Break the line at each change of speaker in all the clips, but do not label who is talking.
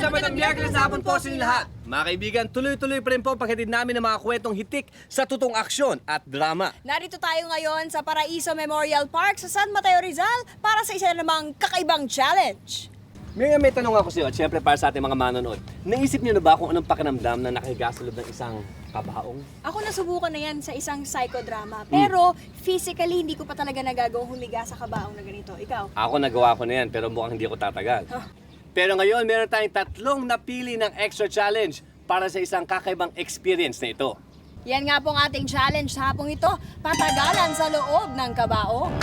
magandang Miyerkules na hapon po sa inyo lahat. Mga kaibigan, tuloy-tuloy pa rin po ang paghatid namin ng mga kwentong hitik sa totoong aksyon at drama.
Narito tayo ngayon sa Paraiso Memorial Park sa San Mateo, Rizal para sa isa namang kakaibang challenge.
May tanong ako sa iyo at syempre para sa ating mga manonood. Naisip niyo na ba kung anong pakiramdam na nakahiga sa loob ng isang kabaong?
Ako nasubukan na yan sa isang psychodrama, pero physically hindi ko pa talaga nagagawang humiga sa kabaong na ganito. Ikaw?
Ako nagawa ko na yan pero mukhang hindi ko tatagal. Pero ngayon meron tayong tatlong napili ng extra challenge para sa isang kakaibang experience na ito.
Yan nga pong ating challenge sa hapong ito, patagalan sa loob ng kabaong.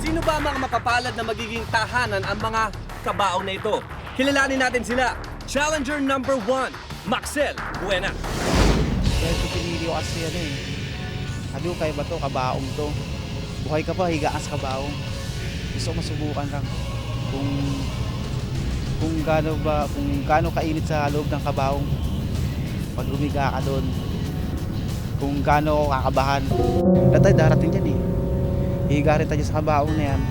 Sino ba ang mga mapapalad na magiging tahanan ang mga kabaong na ito? Kilalanin natin sila. Challenger number 1, Maxel Buena.
Dahil ko pinili ko kasi ano eh. Sabi ko kaya ba to, kabaong to. Buhay ka pa, higaan sa kabaong. Gusto ko masubukan lang kung gaano kainit sa loob ng kabaong. Pag humiga ka doon, kung gaano ako kakabahan. Datay darating dyan eh. Hihiga rin tayo sa kabaong na yan.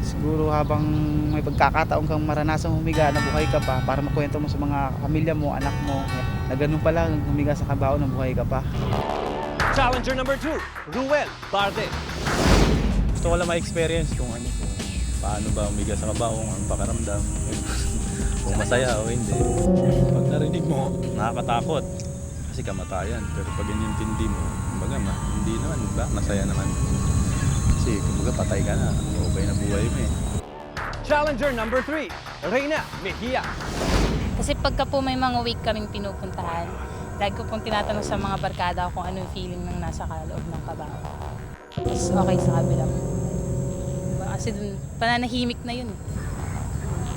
Siguro habang may pagkakataon kang maranasang humiga na buhay ka pa para makwento mo sa mga pamilya mo, anak mo, na ganun pa lang humiga sa kabaong na buhay ka pa.
Challenger number 2, Ruel Barde.
Gusto ko lang ma-experience kung ano, paano ba umiga sa kabaong, ang pakaramdam, kung masaya o hindi. Pag narinig mo, nakakatakot kasi kamatayan. Pero pag inintindi mo, kumbaga, hindi naman, ba? Masaya naman. Kasi kumbaga patay ka na, okay na buhay mo eh.
Challenger number 3, Reyna Mejia.
Kasi pagka po may mga week kaming pinupuntahan, lagi ko pong tinatanong sa mga barkada ko kung anong feeling ng nasa kaloob ng kabaong. Tapos okay sa kabila mo. Kasi dun, pananahimik na yun.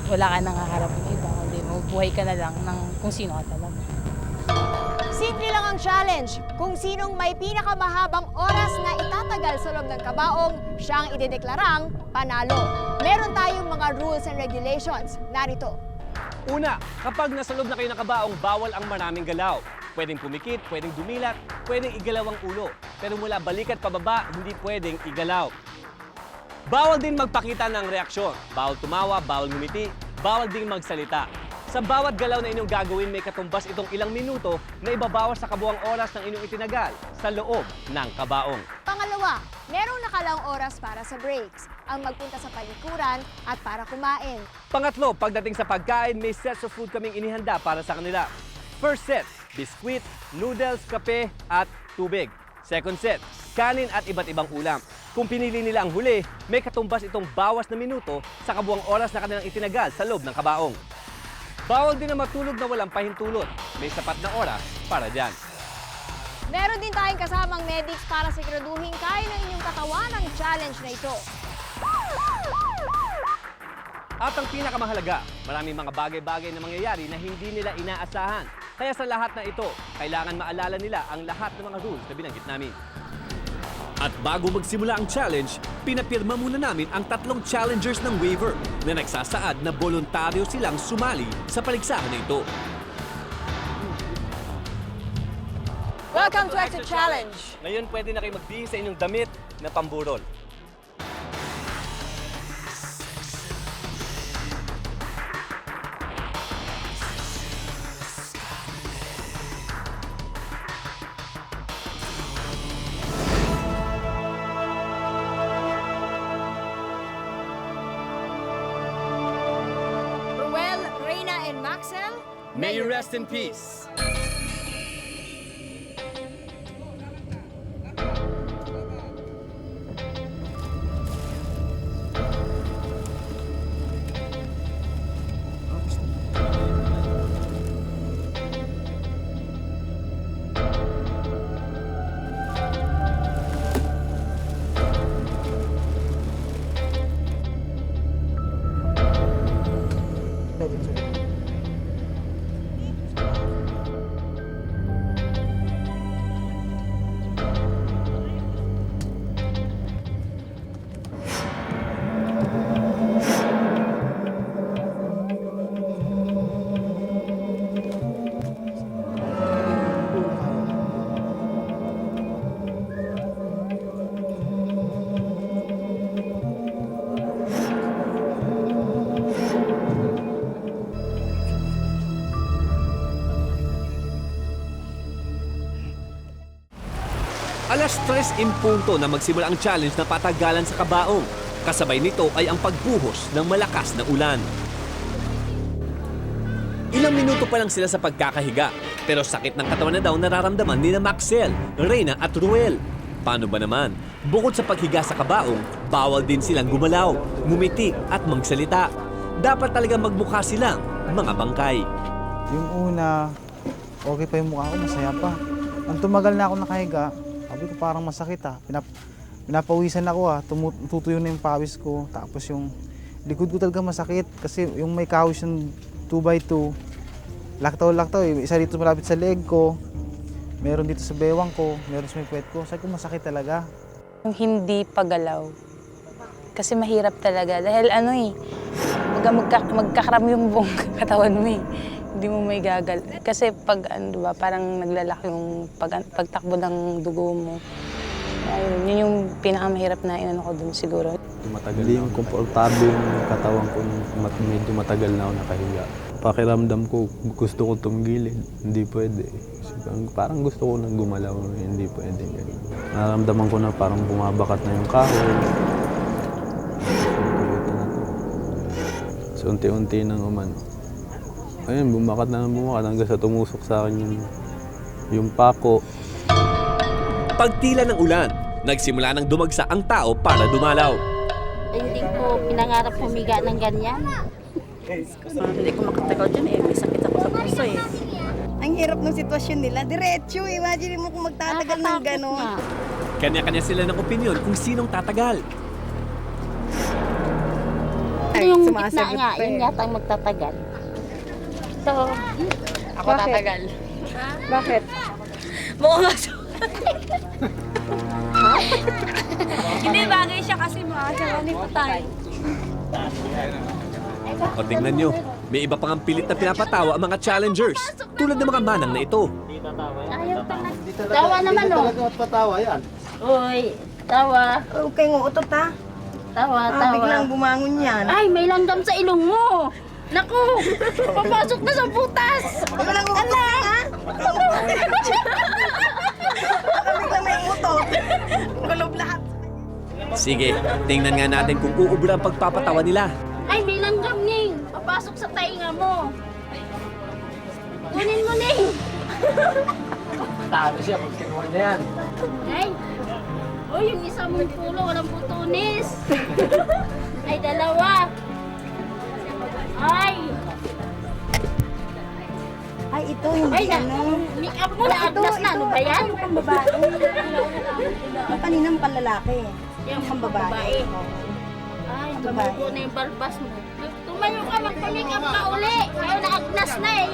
Wala ka nang haharap ng iba, kundi mabubuhay ka na lang ng kung sino ka talaga.
Simple lang ang challenge. Kung sinong may pinakamahabang oras na itatagal sa loob ng kabaong, siyang idedeklarang panalo. Meron tayong mga rules and regulations. Narito.
Una, kapag nasa loob na kayo ng kabaong, bawal ang maraming galaw. Pwedeng pumikit, pwedeng dumilat, pwedeng igalaw ang ulo. Pero mula balikat pababa, hindi pwedeng igalaw. Bawal din magpakita ng reaksyon. Bawal tumawa, bawal ngumiti, bawal din magsalita. Sa bawat galaw na inyong gagawin, may katumbas itong ilang minuto na ibabawas sa kabuang oras ng inyong itinagal sa loob ng kabaong.
Pangalawa, merong nakalaang oras para sa breaks. Ang magpunta sa palikuran at para kumain.
Pangatlo, pagdating sa pagkain, may sets of food kaming inihanda para sa kanila. First set, biskwit, noodles, kape, at tubig. Second set, kanin at iba't ibang ulam. Kung pinili nila ang huli, may katumbas itong bawas na minuto sa kabuang oras na kanilang itinagal sa loob ng kabaong. Bawal din na matulog na walang pahintulot. May sapat na oras para dyan.
Meron din tayong kasamang medics para siguraduhin kaya ng inyong katawan ang challenge na ito.
At ang pinakamahalaga, maraming mga bagay-bagay na mangyayari na hindi nila inaasahan. Kaya sa lahat na ito, kailangan maalala nila ang lahat ng mga rules na binanggit namin. At bago magsimula ang challenge, pinapirma muna namin ang tatlong challengers ng waiver na nagsasaad na voluntaryo silang sumali sa paligsahan na ito.
Welcome to Extra Challenge!
Ngayon pwede na kayo magbihis sa inyong damit na pamburol.
Ruel, Reyna, and Maxel,
May you rest in peace. Alas 3 in punto na magsimula ang challenge na patagalan sa kabaong. Kasabay nito ay ang pagbuhos ng malakas na ulan. Ilang minuto pa lang sila sa pagkakahiga, pero sakit ng katawan na daw nararamdaman ni Maxel, Reyna at Ruel. Paano ba naman? Bukod sa paghiga sa kabaong, bawal din silang gumalaw, ngumiti at magsalita. Dapat talaga magmukha silang mga bangkay.
Yung una, okay pa yung mukha ko, masaya pa. Ang tumagal na ako nakahiga, sabi ko parang masakit Pinapawisan ako tumutuyo na yung pawis ko. Tapos yung likod ko talaga masakit kasi yung may kawis yung 2x2. Laktaw-laktaw Isa dito malapit sa leg ko, meron dito sa bewang ko, meron sa may puwet ko. Sabi ko masakit talaga.
Yung hindi pagalaw. Kasi mahirap talaga. Dahil magkakaram yung buong katawan mo eh. Hindi mo may gagal. Kasi pag diba, parang naglalak yung pagtakbo ng dugo mo. Ayun, yun yung pinakamahirap na inano ko dun siguro.
Hindi yung komportable yung katawan ko nung medyo matagal na ako nakahiga. Pakiramdam ko, gusto ko tumigilid, hindi pwede. Parang gusto ko nang gumalaw, hindi pwede. Nararamdaman ko na parang bumabakat na yung kahoy. So unti-unti nang umano. Ayun, bumakat hanggang sa tumusok sa akin yung pako.
Pagtila ng ulan, nagsimula nang dumagsa ang tao para dumalaw.
Hindi ko pinangarap humiga ng ganyan. Hindi ko makatagal dyan eh. May sakit ako sa puso eh.
Ang hirap ng sitwasyon nila. Diretso, imagine mo kung magtatagal ng gano'n.
Kanya-kanya sila ng opinyon kung sinong tatagal.
Yung gitna nga, yun yata ang magtatagal. So, ako tatagal.
Bakit?
Mukha nga siya. Hindi bagay siya kasi makakasarani pa tayo.
O tingnan nyo, may iba pang pilit na pinapatawa ang mga challengers, tulad ng mga manang na ito.
Ayaw pa na. Tawa naman oh.
Talaga matpatawa yan.
Uy, tawa.
Huwag kayong uutot ha.
Tawa, tawa.
Biglang bumangon yan.
Ay, may langgam sa ilong mo. Naku, papasok na sa butas.
Biglang uutot ha. Biglang may utot. Kulob lahat.
Sige, tingnan nga natin kung uubra ang pagpapatawa nila.
Ay, may langgam, Ning. Papasok sa tainga mo. Kunin mo, Ning.
Talo siya pag kinuha niya yan.
Ay, oh, yung isa mong pulo, walang putunis. Ay, dalawa. Ay,
Ay, ito yung
ay,
ano.
make up mo na, agnas na. Ano ba yan?
Yung pambabae. Yung kaninang panlalaki.
Yung
pambabae.
Ay,
Ang babae.
tumugo na yung balbas mo. Tumayo ka, magpa-make up ka uli. Ayaw na agnas na eh.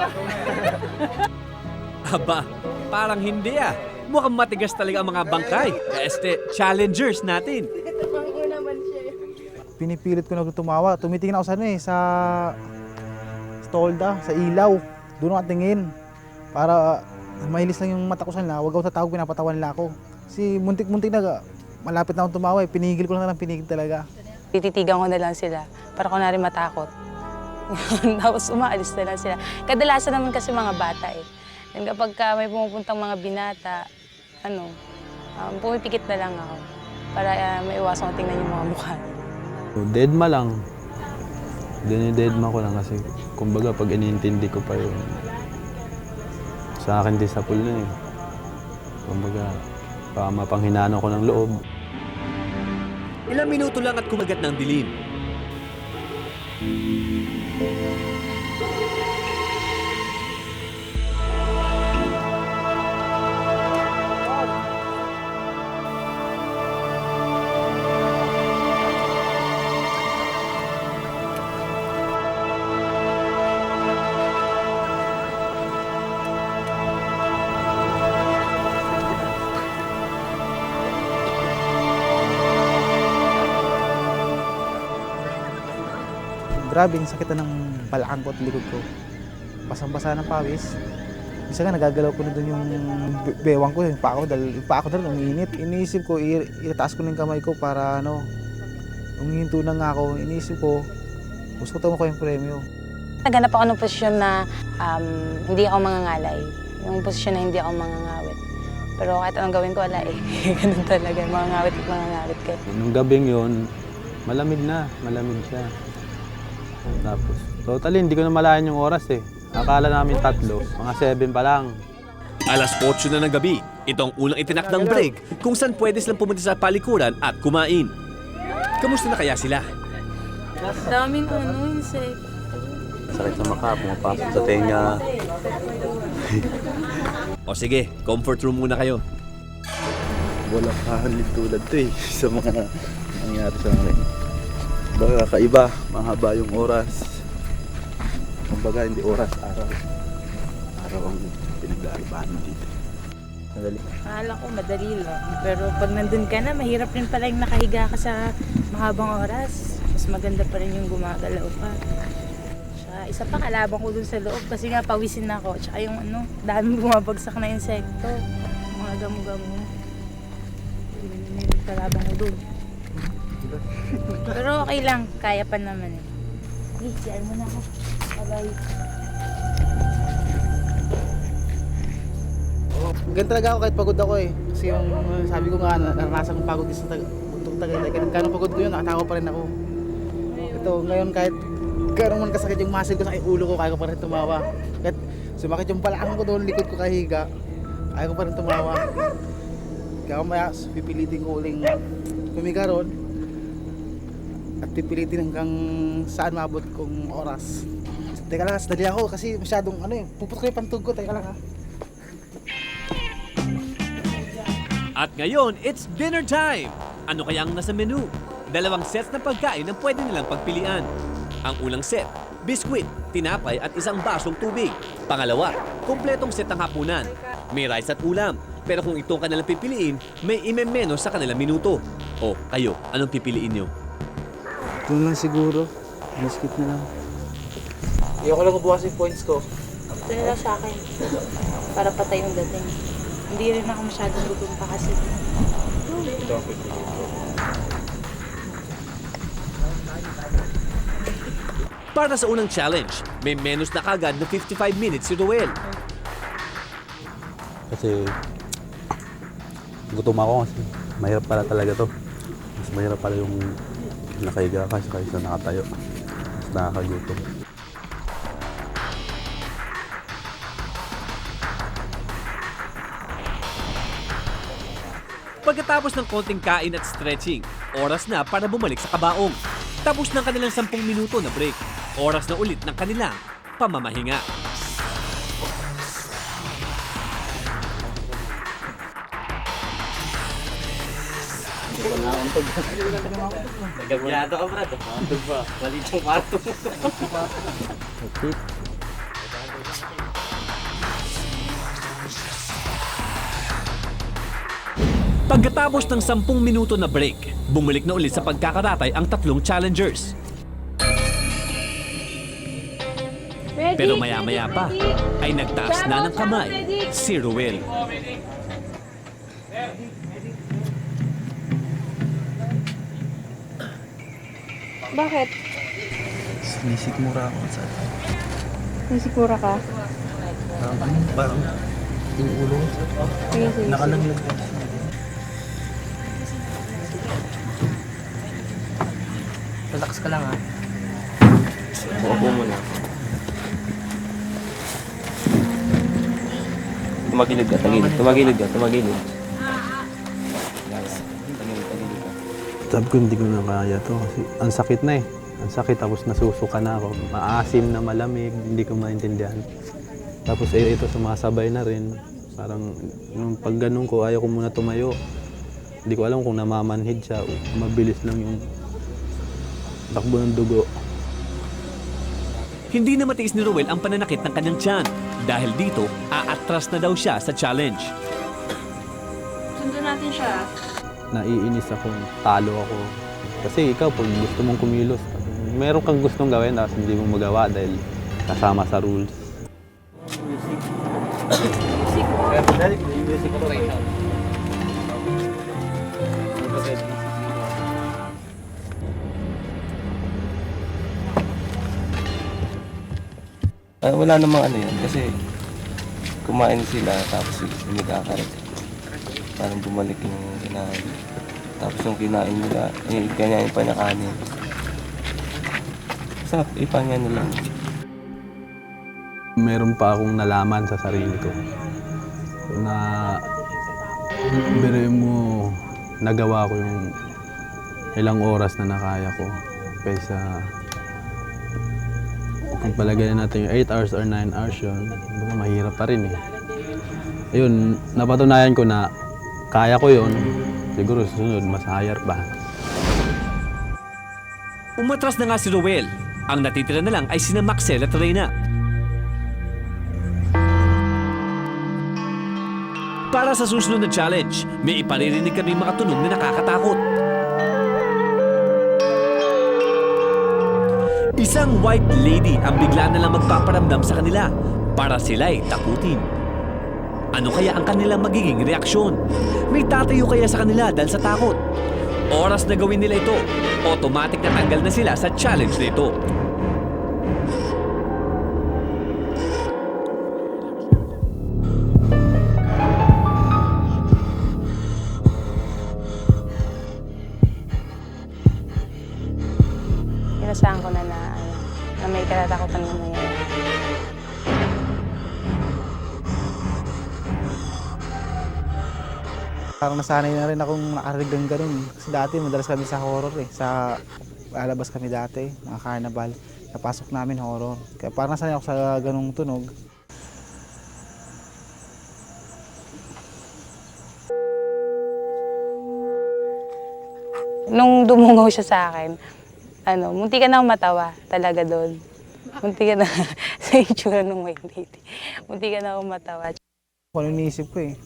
Aba, parang hindi ah. Mukhang matigas talaga ang mga bangkay. Challengers natin.
Pinipilit ko na tumawa. Tumitingin ako sa stolda, sa ilaw. Doon ako tingin. Para mahilis lang yung mata ko sa nila. Huwag ako tatawag, pinapatawa nila ako. Kasi muntik-muntik na malapit na akong tumawa. Pinigil ko lang pinigil talaga.
Tititigan ko na lang sila para kunwari matakot. Tapos umaalis na lang sila. Kadalasan naman kasi mga bata eh. And kapag may pumupuntang mga binata, pumipikit na lang ako para maiwasan ko tingnan yung mga mukha.
Deadma lang. Dinidedma ko lang kasi kumbaga pag iniintindi ko pa yun, sa akin disapul na eh. Kumbaga, mapanghinaan ko ng loob.
Ilang minuto lang at kumagat ng dilim.
Grabe, ang sakit na ng balakang ko at likod ko. Basang-basa ng pawis. Isa nga, nagagalaw ko na doon yung bewang ko, yung paa ko na umiinit. Iniisip ko, itataas ko na yung kamay ko para umihinto na nga ako. Iniisip ko, gusto ko tumuha yung premyo.
Naghanap ako ng posisyon na hindi ako mangangalay. Yung posisyon na hindi ako mangangawit. Pero kahit anong gawin ko, wala eh. Ganun talaga, mga ngawit at mga ngawit ka.
Nung gabing yun, malamig siya. Tapos, totally, hindi ko na malayan yung oras eh. Akala namin 3, mga 7 pa lang.
Alas 8 na ng gabi, itong unang itinakdang break kung saan pwede silang pumunta sa palikuran at kumain. Kamusta na kaya sila?
Daming insect.
Sakit sa maka, pumapasok sa tenga.
O sige, comfort room muna kayo.
Walang kahalin tulad to eh sa mga nangyari sa akin. Baga kakaiba, mahaba yung oras. Kumbaga hindi oras, araw. Araw ang pinaglalaanan mo dito. Madali.
Akala ko madali lang. Pero pag nandun ka na, mahirap rin pala yung nakahiga ka sa mahabang oras. Mas maganda pa rin yung gumagalaw pa. Tsaka isa pa kalaban ko dun sa loob kasi nga pawisin ako. Tsaka yung daming bumabagsak na insekto. Mga gamo-gamo. Yun yung kalaban ko dun. Pero okay lang, kaya pa naman eh. Hey, siyan mo na ako. Bye-bye.
Ganun talaga ako kahit pagod ako eh. Kasi yung sabi ko nga, naranasan kong pagod sa Bundok Tagaytay. Kaya pagod ko yun, nakatawa pa rin ako. Ito, ngayon kahit gano'n man kasakit yung muscle ko sa ulo ko, kaya ko pa rin tumawa. Kahit sumakit yung balakang ko doon, likod ko kahiga, kaya ko pa rin tumawa. Kaya kumaya, pipilitin ko uling humiga ron. At pipilitin hanggang saan mabot kong oras. Teka lang, sadali ako kasi masyadong puput ko yung pantug ko. Teka lang ha.
At ngayon, it's dinner time! Ano kaya ang nasa menu? 2 sets ng pagkain ang pwede nilang pagpilian. Ang unang set, biskwit, tinapay at isang basong tubig. Pangalawa, kumpletong set ng hapunan. May rice at ulam. Pero kung ito ang kanilang pipiliin, may imemeno sa kanilang minuto. O, kayo, anong pipiliin nyo?
Ito lang siguro. Biscuit na lang. Ayoko lang ubukas yung points ko.
Ito na lang sa akin. Para patay yung dating. Hindi rin ako masyadong gutom pa kasi.
Para sa unang challenge, may menus na kagad na 55 minutes si Ruel.
Kasi gutom ako kasi mahirap pala talaga to. Mas mahirap pala yung nakahiga ka kaysa nakatayo. Mas nakakagutom.
Pagkatapos ng konting kain at stretching, oras na para bumalik sa kabaong. Tapos ng kanilang 10 minuto na break, oras na ulit ng kanilang pamamahinga.
Nagagulado ka, brad. Antog ba? Walit yung kwarto mo.
Pagkatapos ng 10 minuto na break, bumalik na ulit sa pagkakaratay ang 3 challengers. Pero maya-maya pa ay nagtaas na ng kamay si Ruel.
Bakit?
Sinisikmura ako sa
Nisikura ka?
parang yung ulo ko
Sige, sige.
nakalaglag.
Relax ka lang, ha? Upo muna. Tumagilid ka, tagilid. Tumagilid ka, tumagilid. Tagilid ka.
Sabi ko hindi ko na kaya to kasi ang sakit na eh. Ang sakit tapos nasusuka na ako. Maasim na malamig, hindi ko maintindihan. Tapos ito sumasabay na rin. Parang nung pag ganun ko, ayaw ko muna tumayo. Hindi ko alam kung namamanhid siya o mabilis lang yung takbo ng dugo.
Hindi na matiis ni Ruel ang pananakit ng kanyang tiyan. Dahil dito, aatras na daw siya sa challenge.
Sundan natin siya.
Naiinis ako, talo ako. Kasi ikaw, pag gusto mong kumilos, meron kang gustong gawin tapos hindi mo magawa dahil kasama sa rules.
Wala namang ano yun kasi kumain sila tapos hindi kakarit. Parang bumalik yung kinain. Tapos yung kinain nila, kinain pa na kanin. Sa ipanya na lang.
Meron pa akong nalaman sa sarili ko na biruin mo, nagawa ko yung ilang oras na nakaya ko kaysa kung palagay natin yung 8 hours or 9 hours yun, mahirap pa rin eh. Ayun, napatunayan ko na kaya ko yun, siguro susunod mas higher pa.
Umatras na nga si Roel. Ang natitira na lang ay sina Maxel at Reyna. Para sa susunod na challenge, may iparirinig kami mga tunog na nakakatakot. Isang white lady ang bigla na lang magpaparamdam sa kanila para sila'y takutin. Ano kaya ang kanilang magiging reaksyon? May tatayo kaya sa kanila dahil sa takot? Oras na gawin nila ito, automatic na tanggal na sila sa challenge na ito.
Inasahan ko na may katatakutan na nangyayari.
Parang nasanay na rin akong nakarinig ng ganun. Kasi dati madalas kami sa horror eh. Sa lalabas kami dati, mga carnival. Napasok namin horror. Kaya parang nasanay ako sa ganung tunog.
Nung dumungaw siya sa akin, munti ka na akong matawa talaga doon. Munti ka na, sa itsura ng white lady. Munti ka na akong matawa.
Kung ano iniisip ko eh.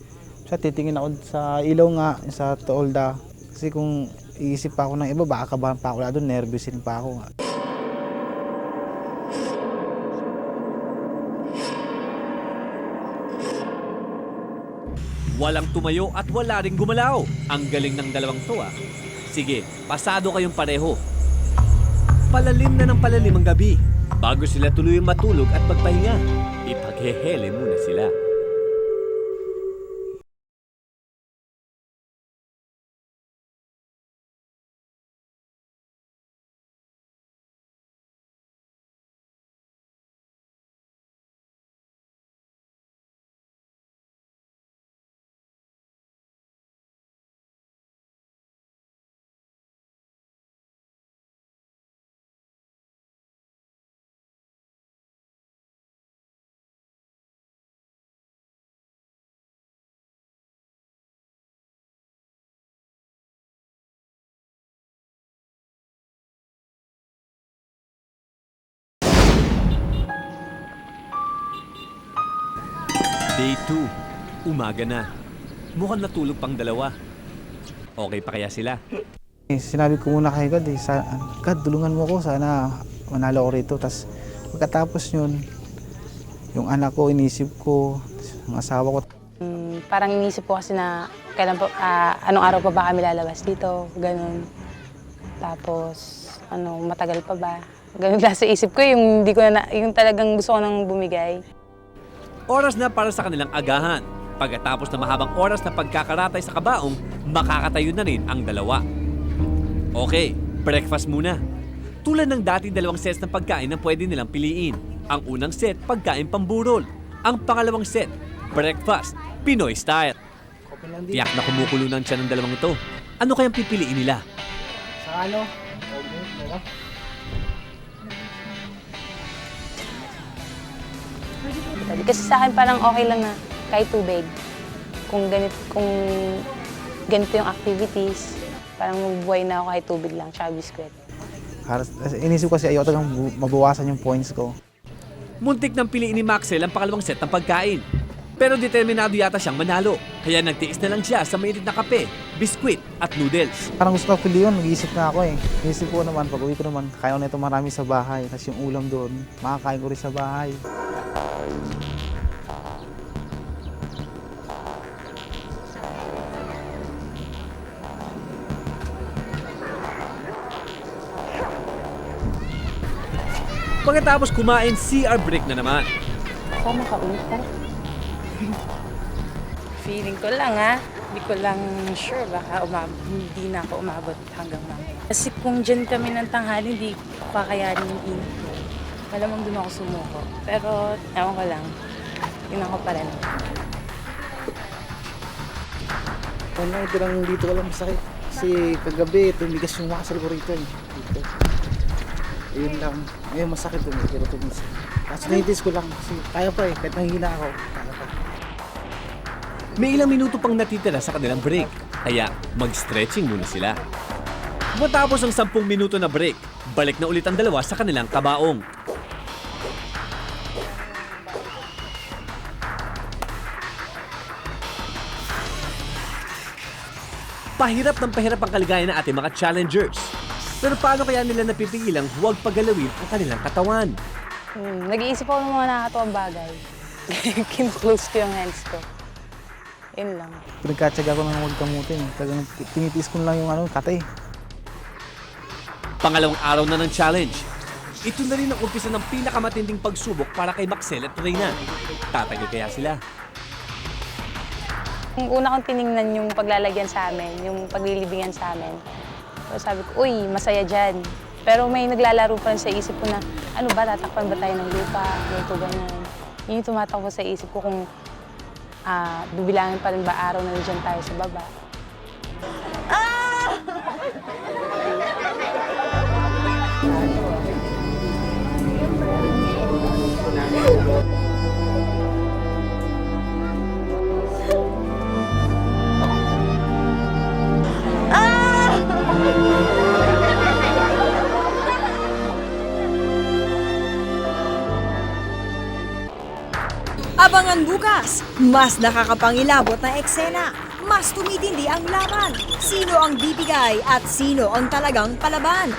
Siya titingin ako sa ilaw nga, sa tolda. Kasi kung iisip pa ako ng iba, baka kabahan pa ako doon, nervousin pa ako.
Walang tumayo at wala ring gumalaw. Ang galing ng dalawang to ah. Sige, pasado kayong pareho. Palalim na ng palalim ang gabi. Bago sila tuloy matulog at magpahinga, ipaghehele muna sila. Day 2, umaga na. Mukhang natulog pang dalawa. Okay pa kaya sila?
Sinabi ko muna kay God eh, God, tulungan mo ako, sana manalo ako rito. Tapos pagkatapos yun, yung anak ko, inisip ko, yung asawa ko.
Parang inisip ko kasi na anong araw pa ba kami lalabas dito, ganun. Tapos, matagal pa ba? Ganun lang sa isip ko, yung talagang gusto ko nang bumigay.
Oras na para sa kanilang agahan. Pagkatapos na mahabang oras na pagkakaratay sa kabaong, makakatayo na rin ang dalawa. Okay, breakfast muna. Tulad ng dati dalawang sets ng pagkain na pwede nilang piliin. Ang unang set, pagkain pamburol. Ang pangalawang set, breakfast, Pinoy style. Tiyak na kumukulo ng tiyan ng dalawang ito. Ano kayang pipiliin nila?
Sa ano?
Kasi sa akin parang okay lang na kahit tubig. Kung ganito yung activities, parang mabubuhay na ako kahit tubig lang, tsaka biskwit.
Inisip ko kasi ayoko talagang mabawasan yung points ko.
Muntik nang piliin ni Maxel ang pangalawang set ng pagkain. Pero determinado yata siyang manalo. Kaya nagtiis na lang siya sa mainit na kape, biskwit at noodles.
Parang gusto ko pili yun, nag-iisip na ako eh. Inisip ko naman, pag uwi ko naman, kaya ko na ito marami sa bahay. Tapos yung ulam doon, makakain ko rin sa bahay.
Pagkatapos kumain, CR break na naman.
Sama ka ulit. Feeling ko lang Hindi ko lang sure, baka hindi na ako umabot hanggang mamaya. Kasi kung dyan kami ng tanghali, hindi ko kakayanin yung init ko. Malamang doon ako sumuko. Pero, ewan ko lang, yun ako pa rin.
Wala, ito lang dito ko lang masakit. Kasi kagabi, tumigas yung muscle ko rito. Dito. Ayun lang. Ngayon masakit ko, pero tumigas. Kasi naitis ko lang. Kasi kaya pa kahit nanghina ako. Kaya pa.
May ilang minuto pang natitira sa kanilang break, kaya mag-stretching muna sila. Matapos ang 10 minuto na break, balik na ulit ang dalawa sa kanilang kabaong. Pahirap ng pahirap ang kaligayan ng ating mga challengers. Pero paano kaya nila napipigilang huwag pagalawin ang kanilang katawan?
Nag-iisip ako ng mga nakakatuwang bagay. Kin-close ko yung hands ko. Yun lang.
Pinagkatsaga ko na huwag kamutin. Talagang tinitiis ko lang yung katay.
Pangalawang araw na ng challenge. Ito na rin ang umpisa ng pinakamatinding pagsubok para kay Maxel at Reyna. Tatagal kaya sila?
Yung una kong tiningnan yung paglalagyan sa amin, yung paglilibingan sa amin. So sabi ko, uy, masaya dyan. Pero may naglalaro pa rin sa isip ko na, ano ba, tatakpan ba tayo ng lupa, ganito, ganyan. Yun yung tumatakbo sa isip ko kung bibilangin pa rin ba araw na nandiyan tayo sa baba.
Abangan bukas, mas nakakapangilabot na eksena. Mas tumitindi ang laban. Sino ang bibigay at sino ang talagang palaban?